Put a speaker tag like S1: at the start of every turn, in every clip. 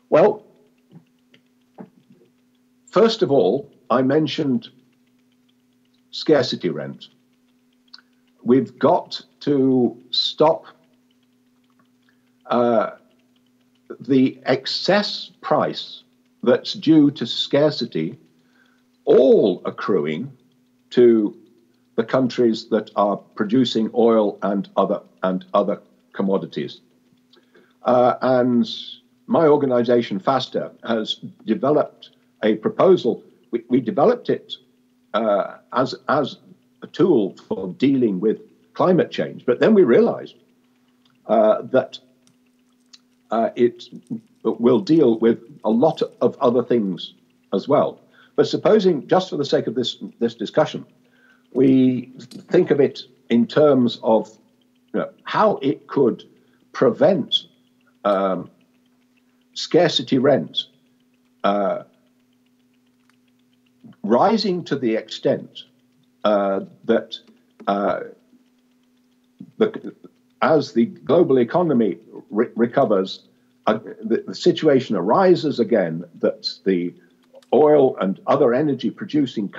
S1: Well, first of all, I mentioned scarcity rent. We've got to stop the excess price that's due to scarcity all accruing to the countries that are producing oil and other commodities. And my organization, FASTA, has developed a proposal. We developed it as a tool for dealing with climate change, but then we realized that it will deal with a lot of other things as well. But supposing, just for the sake of this discussion, we think of it in terms of how it could prevent scarcity rent rising to the extent that as the global economy recovers, the situation arises again that the oil and other energy producing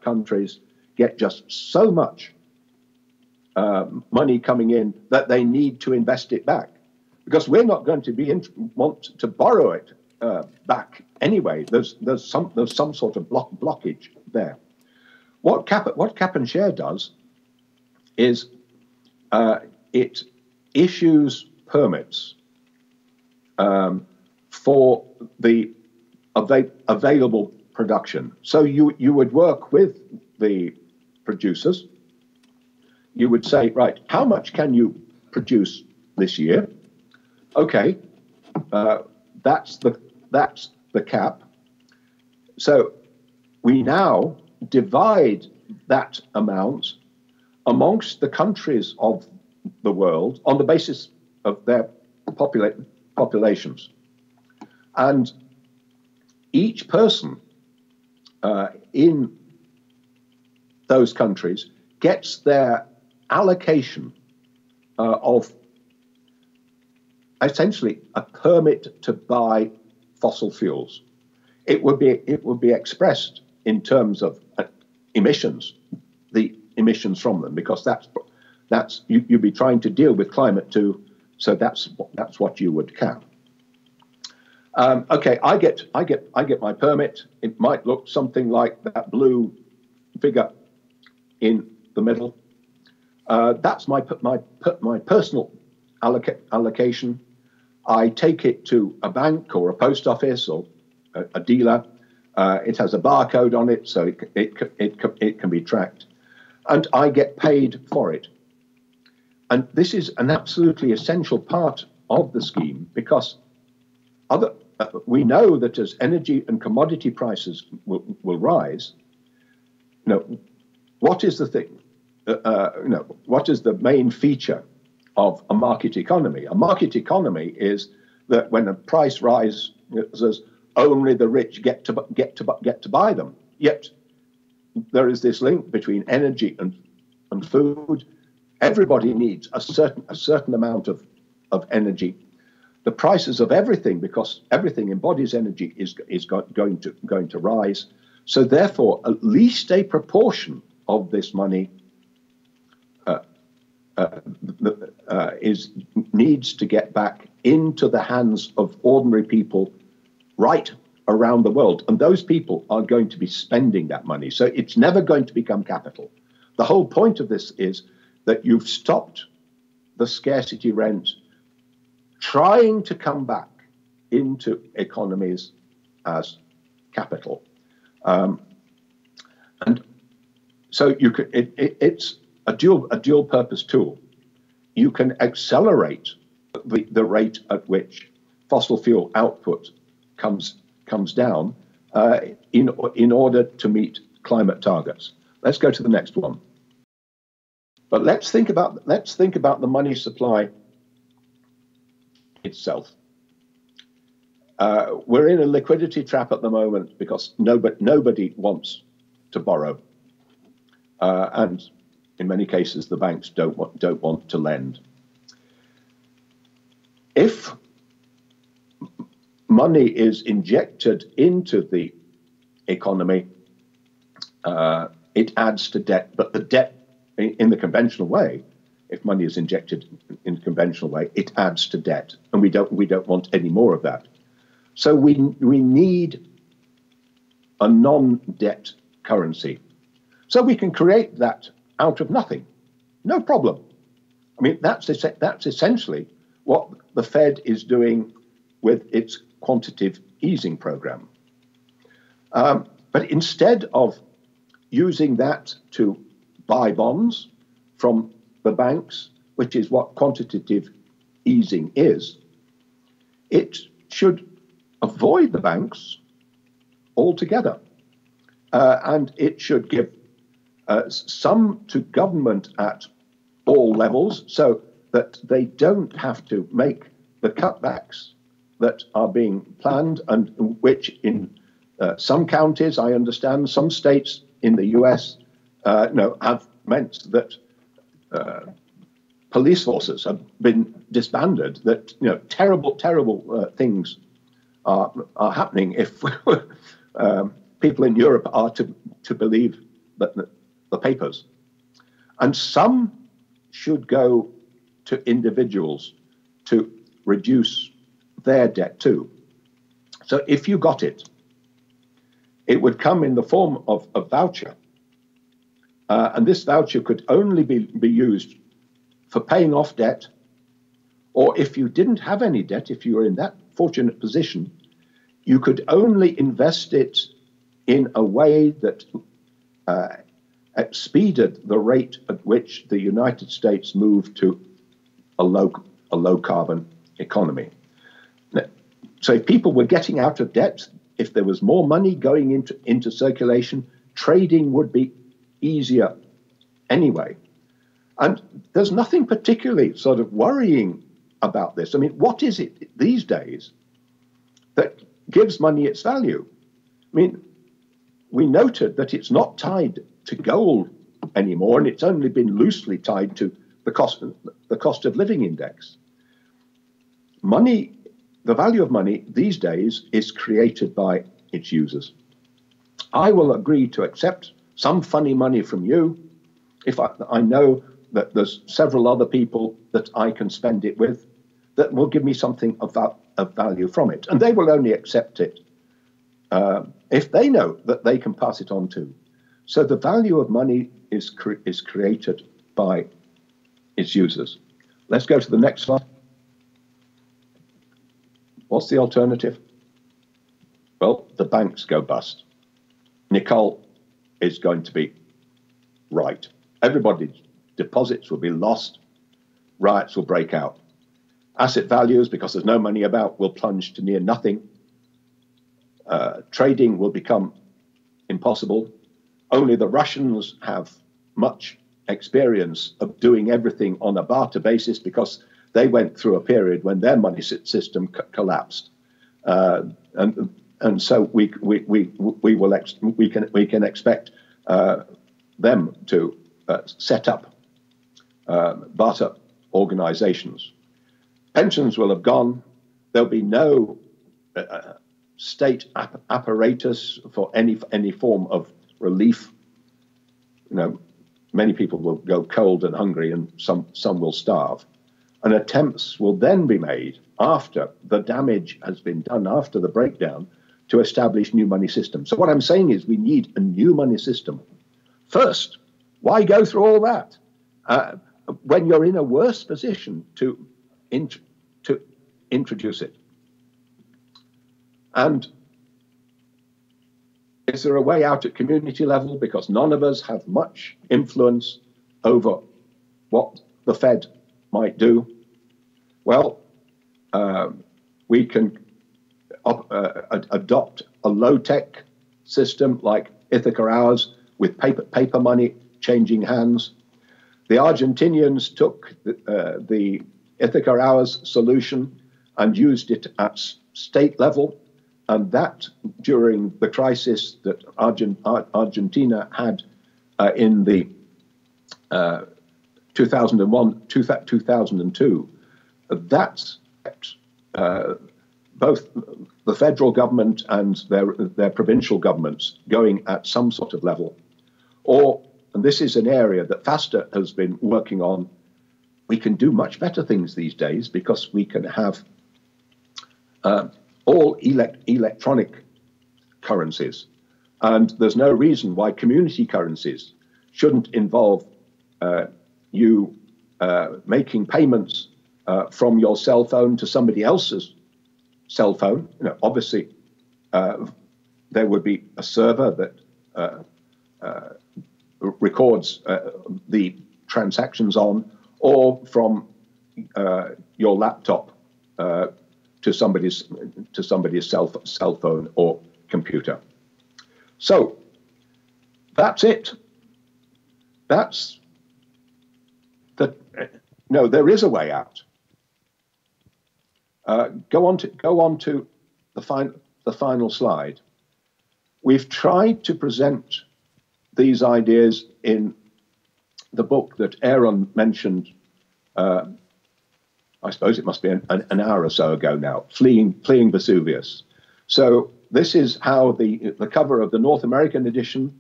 S1: countries get just so much money coming in that they need to invest it back, because we're not going to want to borrow it back anyway. There's some sort of blockage there. What cap and share does is it issues permits for the available production. So you would work with the producers. You would say, right, how much can you produce this year? Okay, that's the cap. So we now divide that amount amongst the countries of the world on the basis of their populations. And each person in those countries gets their allocation of essentially a permit to buy fossil fuels. It would be expressed in terms of emissions, the emissions from them, because that's you'd be trying to deal with climate too. So that's what you would cap. Okay, I get my permit. It might look something like that blue figure in the middle. That's my personal allocation. I take it to a bank or a post office or a dealer. It has a barcode on it, so it can be tracked, and I get paid for it. And this is an absolutely essential part of the scheme, because we know that as energy and commodity prices will rise, what is the thing? What is the main feature of a market economy? A market economy is that when a price rises, only the rich get to buy them. Yet there is this link between energy and food. Everybody needs a certain amount of energy. The prices of everything, because everything embodies energy, is going to rise. So therefore, at least a proportion of this money needs to get back into the hands of ordinary people right around the world. And those people are going to be spending that money. So it's never going to become capital. The whole point of this is that you've stopped the scarcity rent trying to come back into economies as capital. And so you could, it's a dual purpose tool. You can accelerate the rate at which fossil fuel output comes down in order to meet climate targets. Let's go to the next one. But let's think about the money supply itself. We're in a liquidity trap at the moment because nobody wants to borrow, and in many cases the banks don't want to lend. If money is injected into the economy, it adds to debt. But the debt, in the conventional way, if money is injected in the conventional way, it adds to debt, and we don't want any more of that. So we need a non-debt currency, so we can create that out of nothing, no problem. I mean, that's essentially what the Fed is doing with its quantitative easing program. But instead of using that to buy bonds from the banks, which is what quantitative easing is, it should avoid the banks altogether. And it should give some to government at all levels so that they don't have to make the cutbacks that are being planned, and which in some counties, I understand, some states in the US have meant that police forces have been disbanded, that terrible things are happening if people in Europe are to believe the papers. And some should go to individuals to reduce their debt too. So if you got it, it would come in the form of a voucher. And this voucher could only be used for paying off debt, or if you didn't have any debt, if you were in that fortunate position, you could only invest it in a way that speeded the rate at which the United States moved to a low carbon economy. So if people were getting out of debt, if there was more money going into circulation, trading would be easier anyway. And there's nothing particularly sort of worrying about this. I mean, what is it these days that gives money its value? I mean, we noted that it's not tied to gold anymore, and it's only been loosely tied to the cost of living index. Money, the value of money these days is created by its users. I will agree to accept some funny money from you if I know that there's several other people that I can spend it with that will give me something of value from it. And they will only accept it if they know that they can pass it on to. So the value of money is created by its users. Let's go to the next slide. What's the alternative? Well, the banks go bust. Nicole is going to be right. Everybody's deposits will be lost. Riots will break out. Asset values, because there's no money about, will plunge to near nothing. Trading will become impossible. Only the Russians have much experience of doing everything on a barter basis because they went through a period when their money system collapsed, and so we can expect them to set up barter organizations. Pensions will have gone. There'll be no state apparatus for any form of relief. Many people will go cold and hungry, and some will starve. And attempts will then be made after the damage has been done, after the breakdown, to establish new money systems. So what I'm saying is we need a new money system. First, why go through all that when you're in a worse position to introduce it? And is there a way out at community level? Because none of us have much influence over what the Fed might do. Well, we can adopt a low-tech system like Ithaca Hours with paper money changing hands. The Argentinians took the Ithaca Hours solution and used it at state level, and that during the crisis that Argentina had in the 2001, 2002, that's both the federal government and their provincial governments going at some sort of level, or, and this is an area that FASTA has been working on, we can do much better things these days because we can have all electronic currencies. And there's no reason why community currencies shouldn't involve you making payments from your cell phone to somebody else's cell phone. You know, obviously, there would be a server that records the transactions on, or from your laptop to somebody's cell phone or computer. So that's it. That's the no. There is a way out. Go on to the final slide. We've tried to present these ideas in the book that Aaron mentioned. I suppose it must be an hour or so ago now. Fleeing Vesuvius. So this is how the cover of the North American edition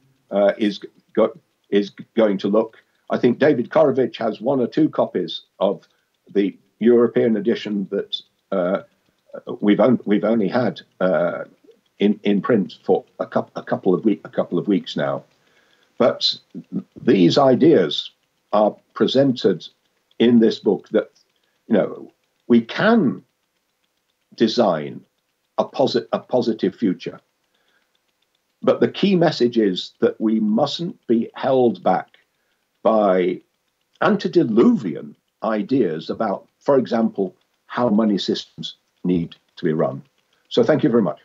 S1: is going to look. I think David Korovich has one or two copies of the European edition that we've only had in print for a couple of weeks now. But these ideas are presented in this book that, you know, we can design a positive future. But the key message is that we mustn't be held back by antediluvian ideas about, for example, how money systems need to be run. So thank you very much.